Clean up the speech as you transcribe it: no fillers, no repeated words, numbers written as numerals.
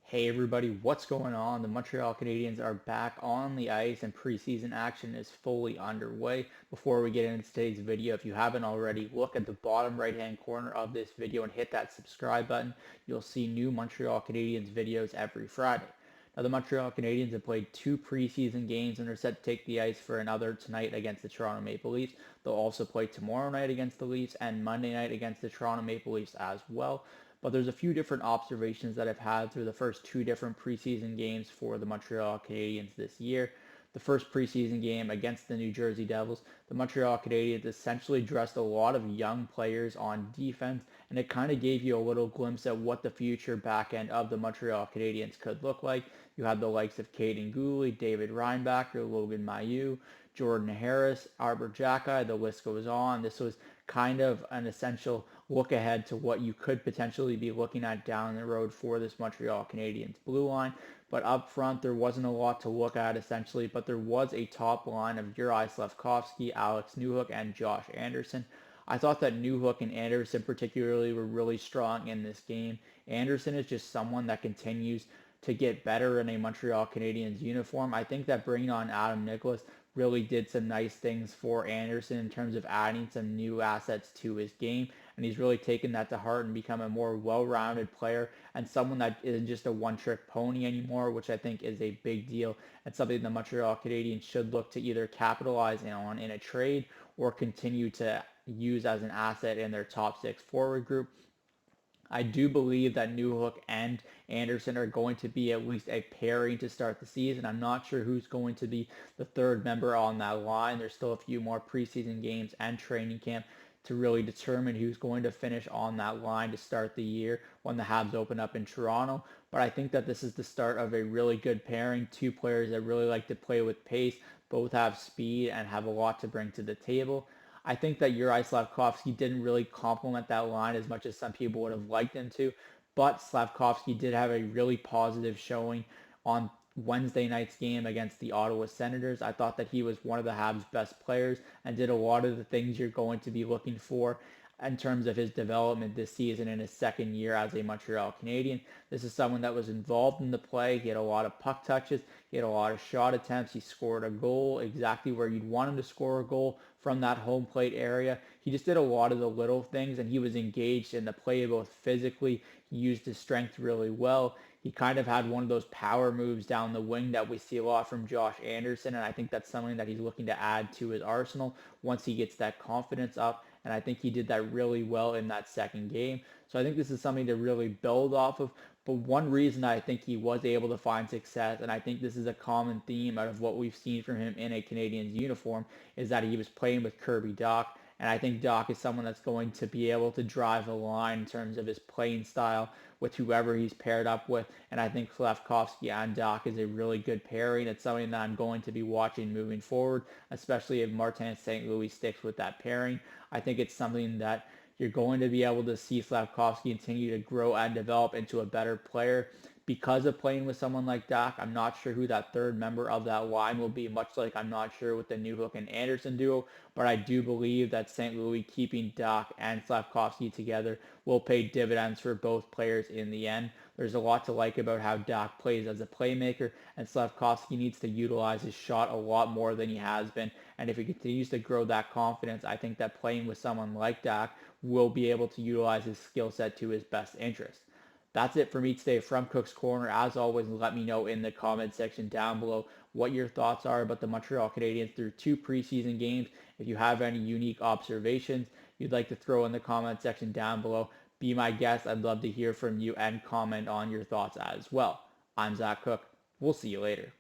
Hey everybody, what's going on? The Montreal Canadiens are back on the ice and preseason action is fully underway. Before we get into today's video, if you haven't already, look at the bottom right hand corner of this video and hit that subscribe button. You'll see new Montreal Canadiens videos every Friday. Now the Montreal Canadiens have played two preseason games and are set to take the ice for another tonight against the Toronto Maple Leafs. They'll also play tomorrow night against the Leafs and Monday night against the Toronto Maple Leafs as well. But there's a few different observations that I've had through the first two different preseason games for the Montreal Canadiens this year. The first preseason game against the New Jersey Devils, the Montreal Canadiens essentially dressed a lot of young players on defense, and it kind of gave you a little glimpse at what the future back end of the Montreal Canadiens could look like. You had the likes of Caden Gooley, David Reinbacher, Logan Mailloux, Jordan Harris, Arbor Jacki, the list goes on. This was kind of an essential look ahead to what you could potentially be looking at down the road for this Montreal Canadiens blue line. But up front, there wasn't a lot to look at essentially, but there was a top line of Juraj Slafkovsky, Alex Newhook, and Josh Anderson. I thought that Newhook and Anderson particularly were really strong in this game. Anderson is just someone that continues to get better in a Montreal Canadiens uniform. I think that bringing on Adam Nicholas really did some nice things for Anderson in terms of adding some new assets to his game, and he's really taken that to heart and become a more well-rounded player and someone that isn't just a one-trick pony anymore, which I think is a big deal and something the Montreal Canadiens should look to either capitalize on in a trade or continue to use as an asset in their top six forward group. I do believe that Newhook and Anderson are going to be at least a pairing to start the season. I'm not sure who's going to be the third member on that line. There's still a few more preseason games and training camp to really determine who's going to finish on that line to start the year when the Habs open up in Toronto. But I think that this is the start of a really good pairing. Two players that really like to play with pace, both have speed and have a lot to bring to the table. I think that Juraj Slafkovsky didn't really complement that line as much as some people would have liked him to, but Slafkovsky did have a really positive showing on Wednesday night's game against the Ottawa Senators. I thought that he was one of the Habs' best players and did a lot of the things you're going to be looking for in terms of his development this season in his second year as a Montreal Canadien. This is someone that was involved in the play. He had a lot of puck touches. He had a lot of shot attempts. He scored a goal exactly where you'd want him to score a goal from that home plate area. He just did a lot of the little things, and he was engaged in the play both physically. He used his strength really well. He kind of had one of those power moves down the wing that we see a lot from Josh Anderson, and I think that's something that he's looking to add to his arsenal once he gets that confidence up, and I think he did that really well in that second game. So I think this is something to really build off of. But one reason I think he was able to find success, and I think this is a common theme out of what we've seen from him in a Canadiens uniform, is that he was playing with Kirby Dach. And I think Dach is someone that's going to be able to drive a line in terms of his playing style with whoever he's paired up with. And I think Slafkovsky and Dach is a really good pairing. It's something that I'm going to be watching moving forward, especially if Martin St. Louis sticks with that pairing. I think it's something that you're going to be able to see Slafkovsky continue to grow and develop into a better player because of playing with someone like Dach. I'm not sure who that third member of that line will be, much like I'm not sure with the Newhook and Anderson duo, but I do believe that St. Louis keeping Dach and Slafkovsky together will pay dividends for both players in the end. There's a lot to like about how Dach plays as a playmaker, and Slafkovsky needs to utilize his shot a lot more than he has been. And if he continues to grow that confidence, I think that playing with someone like Dach will be able to utilize his skill set to his best interest. That's it for me today from Cook's Corner. As always, let me know in the comment section down below what your thoughts are about the Montreal Canadiens through two preseason games. If you have any unique observations you'd like to throw in the comment section down below, be my guest. I'd love to hear from you and comment on your thoughts as well. I'm Zach Cook. We'll see you later.